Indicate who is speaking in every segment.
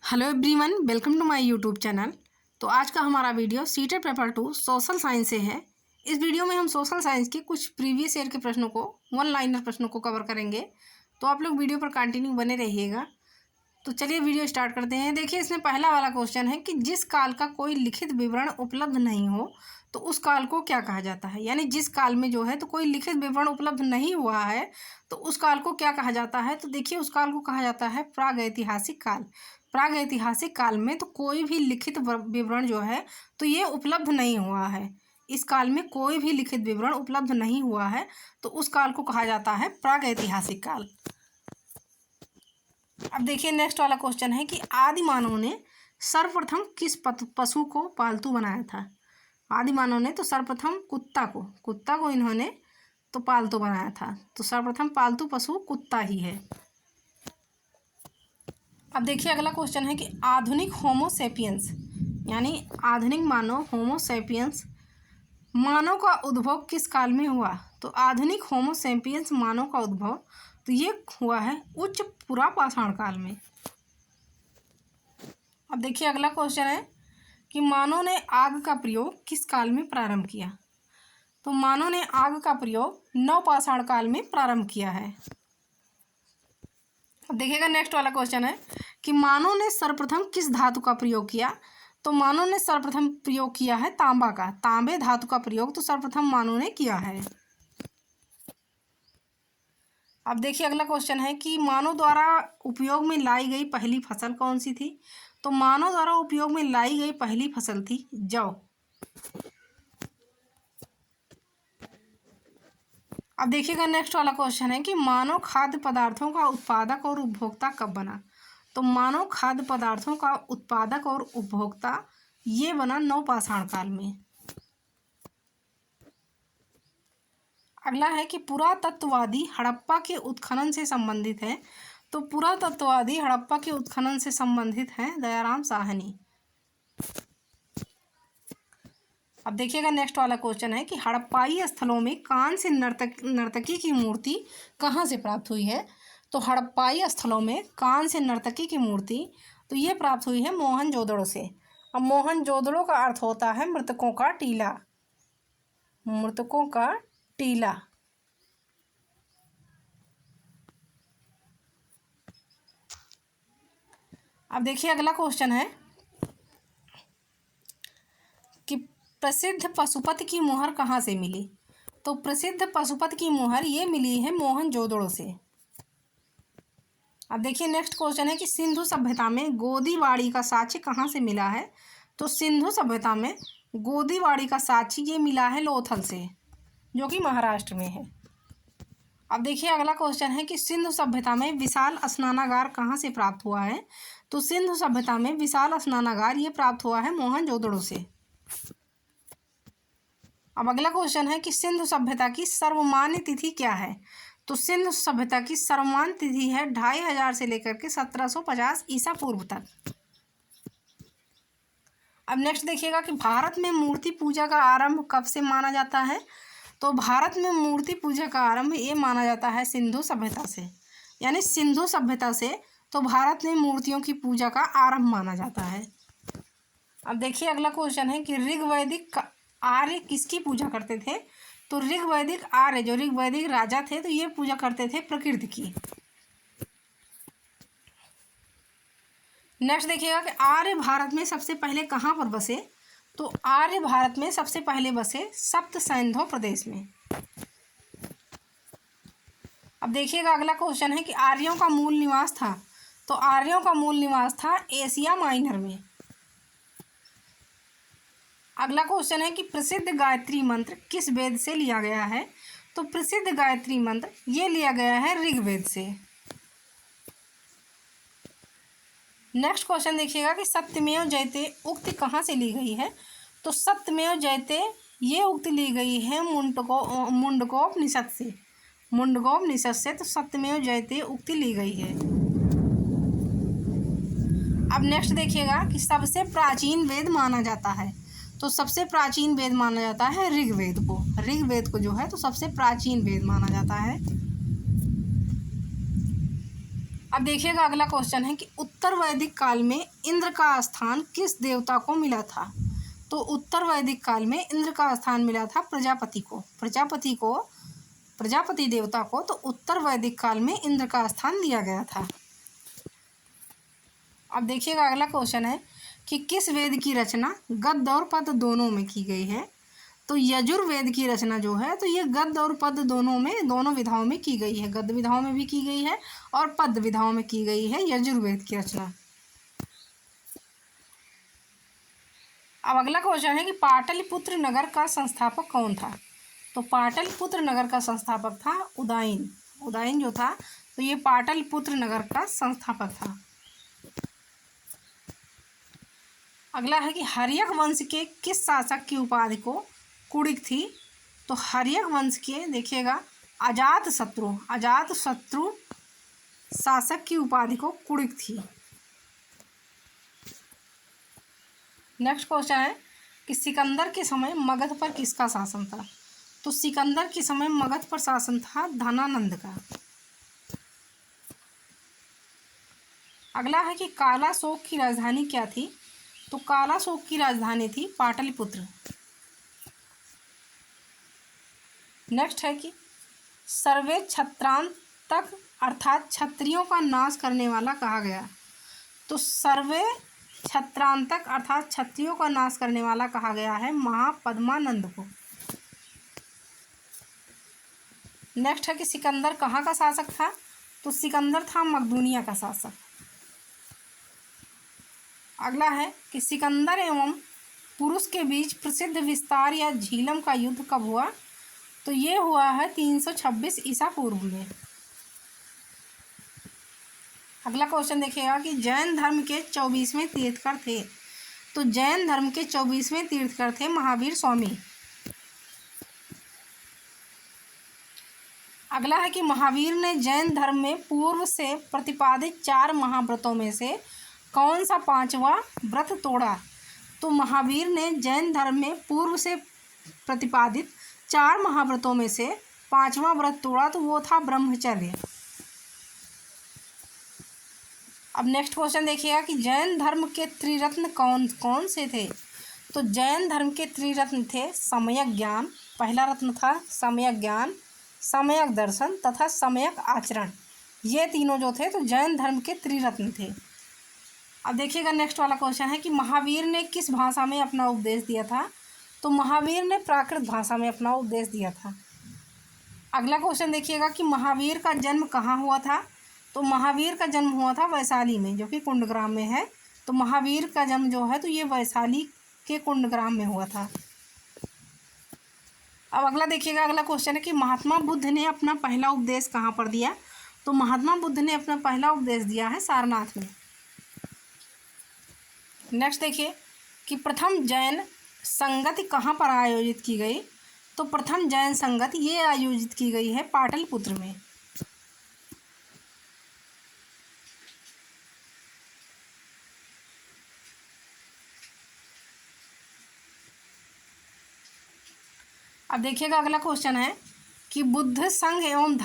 Speaker 1: Hello everyone, welcome to my YouTube channel. तो आज का हमारा video CTET paper 2 social science से है। इस वीडियो में हम सोशल साइंस के कुछ प्रीवियस ईयर के प्रश्नों को, वन लाइनर प्रश्नों को कवर करेंगे। तो आप लोग वीडियो पर कंटिन्यू बने रहिएगा। तो चलिए वीडियो स्टार्ट करते हैं। देखिए, इसमें पहला वाला क्वेश्चन है कि जिस काल का कोई लिखित विवरण उपलब्ध नहीं हो तो उस काल को क्या कहा जाता है। यानी जिस काल में जो है तो कोई लिखित विवरण उपलब्ध नहीं हुआ है तो उस काल को क्या कहा जाता है। तो देखिए, उस काल को कहा जाता है प्रागैतिहासिक काल। प्रागैतिहासिक काल में तो कोई भी लिखित विवरण जो है तो ये उपलब्ध नहीं हुआ है। इस काल में कोई भी लिखित विवरण उपलब्ध नहीं हुआ है तो उस काल को कहा जाता है प्रागैतिहासिक काल। अब देखिए, नेक्स्ट वाला क्वेश्चन है कि आदि मानव ने सर्वप्रथम किस पशु को पालतू बनाया था। आदि मानव ने तो सर्वप्रथम कुत्ता को इन्होंने तो पालतू बनाया था। तो सर्वप्रथम पालतू पशु कुत्ता ही है। अब देखिए, अगला क्वेश्चन है कि आधुनिक होमोसेपियंस यानी आधुनिक मानव होमोसेपियंस मानव का उद्भव किस काल में हुआ। तो आधुनिक होमोसेपियंस मानव का उद्भव तो ये हुआ है उच्च पुरापाषाण काल में। अब देखिए, अगला क्वेश्चन है कि मानव ने आग का प्रयोग किस काल में प्रारंभ किया। तो मानव ने आग का प्रयोग नवपाषाण काल में प्रारंभ किया है। अब देखिएगा, नेक्स्ट वाला क्वेश्चन है कि मानव ने सर्वप्रथम किस धातु का प्रयोग किया। तो मानव ने सर्वप्रथम प्रयोग किया है तांबा का। तांबे धातु का प्रयोग तो सर्वप्रथम मानव ने किया है। अब देखिए, अगला क्वेश्चन है कि मानव द्वारा उपयोग में लाई गई पहली फसल कौन सी थी। तो मानव द्वारा उपयोग में लाई गई पहली फसल थी जौ। अब देखिएगा, नेक्स्ट वाला क्वेश्चन है कि मानव खाद्य पदार्थों का उत्पादक और उपभोक्ता कब बना। तो मानव खाद्य पदार्थों का उत्पादक और उपभोक्ता ये बना नवपाषाण काल में। अगला है कि पुरातत्ववादी हड़प्पा के उत्खनन से संबंधित है। तो पुरातत्ववादी हड़प्पा के उत्खनन से संबंधित है दयाराम साहनी। अब देखिएगा, नेक्स्ट वाला क्वेश्चन है कि हड़प्पाई स्थलों में कांस्य नर्तकी की मूर्ति कहाँ से प्राप्त हुई है। तो हड़प्पाई स्थलों में कांस्य नर्तकी की मूर्ति तो ये प्राप्त हुई है मोहनजोदड़ो से। अब मोहनजोदड़ो का अर्थ होता है मृतकों का टीला। मृतकों का टीला। अब देखिए, अगला क्वेश्चन है कि प्रसिद्ध पशुपति की मुहर कहाँ से मिली। तो प्रसिद्ध पशुपति की मुहर ये मिली है मोहनजोदड़ो से। अब देखिए, नेक्स्ट क्वेश्चन है कि सिंधु सभ्यता में गोदीवाड़ी का साक्ष्य कहाँ से मिला है। तो सिंधु सभ्यता में गोदीवाड़ी का साक्ष्य ये मिला है लोथल से, जो कि महाराष्ट्र में है। अब देखिए, अगला क्वेश्चन है कि सिंधु सभ्यता में विशाल स्नानागार कहाँ से प्राप्त हुआ है। तो सिंधु सभ्यता में विशाल स्नानागार ये प्राप्त हुआ है मोहनजोदड़ो से। अब अगला क्वेश्चन है कि सिंधु सभ्यता की सर्वमान्य तिथि क्या है। तो सिंधु सभ्यता की सर्वमान्य तिथि है 2500 से लेकर के 1750 ईसा पूर्व तक। अब नेक्स्ट देखिएगा कि भारत में मूर्ति पूजा का आरंभ कब से माना जाता है। तो भारत में मूर्ति पूजा का आरंभ ये माना जाता है सिंधु सभ्यता से। यानी सिंधु सभ्यता से तो भारत में मूर्तियों की पूजा का आरंभ माना जाता है। अब देखिए, अगला क्वेश्चन है कि ऋग्वैदिक आर्य किसकी पूजा करते थे। तो ऋग्वैदिक आर्य जो ऋग्वैदिक राजा थे तो ये पूजा करते थे प्रकृति की। नेक्स्ट देखिएगा कि आर्य भारत में सबसे पहले कहाँ पर बसे। तो आर्य भारत में सबसे पहले बसे सप्त सैंधव प्रदेश में। अब देखिएगा, अगला क्वेश्चन है कि आर्यों का मूल निवास था। तो आर्यों का मूल निवास था एशिया माइनर में। अगला क्वेश्चन है कि प्रसिद्ध गायत्री मंत्र किस वेद से लिया गया है। तो प्रसिद्ध गायत्री मंत्र ये लिया गया है ऋग्वेद से। नेक्स्ट क्वेश्चन देखिएगा कि सत्यमेव जयते उक्ति कहाँ से ली गई है। तो सत्यमेव जयते ये उक्ति ली गई है मुंडकोपनिषद से। मुंडकोपनिषद से तो सत्यमेव जयते उक्ति ली गई है। अब नेक्स्ट देखिएगा कि सबसे प्राचीन वेद माना जाता है। तो सबसे प्राचीन वेद माना जाता है ऋग्वेद को। ऋग्वेद को जो है तो सबसे प्राचीन वेद माना जाता है। अब देखिएगा अगला क्वेश्चन है कि उत्तर वैदिक काल में इंद्र का स्थान किस देवता को मिला था। तो उत्तर वैदिक काल में इंद्र का स्थान मिला था प्रजापति देवता को। तो उत्तर वैदिक काल में इंद्र का स्थान दिया गया था। अब देखिएगा अगला क्वेश्चन है कि किस वेद की रचना गद्य और पद्य दोनों में की गई है। तो यजुर्वेद की रचना जो है तो ये गद्य और पद्य दोनों विधाओं में की गई है। गद्य विधाओं में भी की गई है और पद्य विधाओं में की गई है यजुर्वेद की रचना। अब अगला क्वेश्चन है कि पाटलिपुत्र नगर का संस्थापक कौन था। तो पाटलिपुत्र नगर का संस्थापक था उदयन जो था तो ये पाटलिपुत्र नगर का संस्थापक था। अगला है कि हर्यक वंश के किस शासक की उपाधि को कुड़िक थी। तो हर्यक वंश के देखिएगा अजातशत्रु शासक की उपाधि को कुड़िक थी। नेक्स्ट क्वेश्चन है कि सिकंदर के समय मगध पर किसका शासन था। तो सिकंदर के समय मगध पर शासन था धनानंद का। अगला है कि कालाशोक की राजधानी क्या थी। तो कालाशोक की राजधानी थी पाटलिपुत्र। नेक्स्ट है कि सर्वे छत्रांतक अर्थात क्षत्रियों का नाश करने वाला कहा गया। तो सर्वे छत्रांतक अर्थात क्षत्रियों का नाश करने वाला कहा गया है महापद्मानंद को। नेक्स्ट है कि सिकंदर कहाँ का शासक था। तो सिकंदर था मकदूनिया का शासक। अगला है कि सिकंदर एवं पुरुष के बीच प्रसिद्ध विस्तार या झीलम का युद्ध कब हुआ। तो ये हुआ है 326 ईसा पूर्व में। अगला क्वेश्चन देखिएगा कि जैन धर्म के 24वें तीर्थकर थे। तो जैन धर्म के 24वें तीर्थकर थे महावीर स्वामी। अगला है कि महावीर ने जैन धर्म में पूर्व से प्रतिपादित 4 महाव्रतों में से कौन सा 5वां व्रत तोड़ा। तो महावीर ने जैन धर्म में पूर्व से प्रतिपादित 4 महाव्रतों में से 5वां व्रत तोड़ा। तो वो था ब्रह्मचर्य। अब नेक्स्ट क्वेश्चन देखिएगा कि जैन धर्म के त्रिरत्न कौन कौन से थे। तो जैन धर्म के त्रिरत्न थे सम्यक ज्ञान, पहला रत्न था सम्यक ज्ञान, सम्यक दर्शन तथा सम्यक आचरण। ये तीनों जो थे तो जैन धर्म के त्रिरत्न थे। अब देखिएगा नेक्स्ट वाला क्वेश्चन है कि महावीर ने किस भाषा में अपना उपदेश दिया था। तो महावीर ने प्राकृत भाषा में अपना उपदेश दिया था। अगला क्वेश्चन देखिएगा कि महावीर का जन्म कहाँ हुआ था। तो महावीर का जन्म हुआ था वैशाली में जो कि कुंडग्राम में है। तो महावीर का जन्म जो है तो ये वैशाली के कुंडग्राम में हुआ था। अब अगला देखिएगा अगला क्वेश्चन है कि महात्मा बुद्ध ने अपना पहला उपदेश कहाँ पर दिया। तो महात्मा बुद्ध ने अपना पहला उपदेश दिया है सारनाथ में। नेक्स्ट देखिए कि प्रथम जैन संगति कहाँ पर आयोजित की गई। तो प्रथम जैन संगति ये आयोजित की गई है पाटलिपुत्र में। अब देखिएगा अगला क्वेश्चन है कि बुद्ध संघ एवं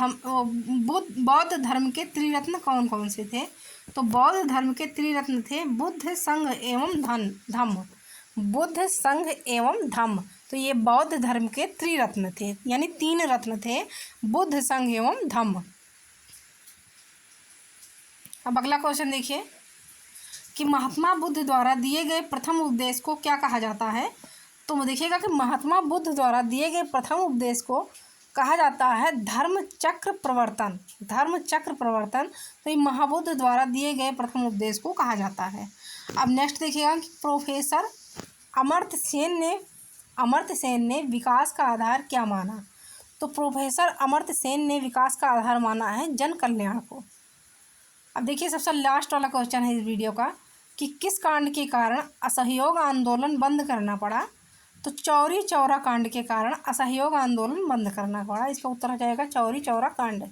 Speaker 1: बौद्ध धर्म के त्रिरत्न कौन कौन से थे। तो बौद्ध धर्म के त्रिरत्न थे बुद्ध संघ एवं धम्म। बुद्ध संघ एवं धम्म तो ये बौद्ध धर्म के त्रिरत्न थे, यानी 3 रत्न थे बुद्ध संघ एवं धम्म। अब अगला क्वेश्चन देखिए कि महात्मा बुद्ध द्वारा दिए गए प्रथम उपदेश को क्या कहा जाता है। तो देखिएगा कि महात्मा बुद्ध द्वारा दिए गए प्रथम उपदेश को कहा जाता है धर्म चक्र प्रवर्तन। तो ये महाबुद्ध द्वारा दिए गए प्रथम उपदेश को कहा जाता है। अब नेक्स्ट देखिएगा कि प्रोफेसर अमर्त्य सेन ने विकास का आधार क्या माना। तो प्रोफेसर अमर्त्य सेन ने विकास का आधार माना है जन कल्याण को। अब देखिए सबसे लास्ट वाला क्वेश्चन है इस वीडियो का कि किस कांड के कारण असहयोग आंदोलन बंद करना पड़ा। तो चौरी चौरा कांड के कारण असहयोग आंदोलन बंद करना पड़ा। इसका उत्तर हो जाएगा चौरी चौरा कांड।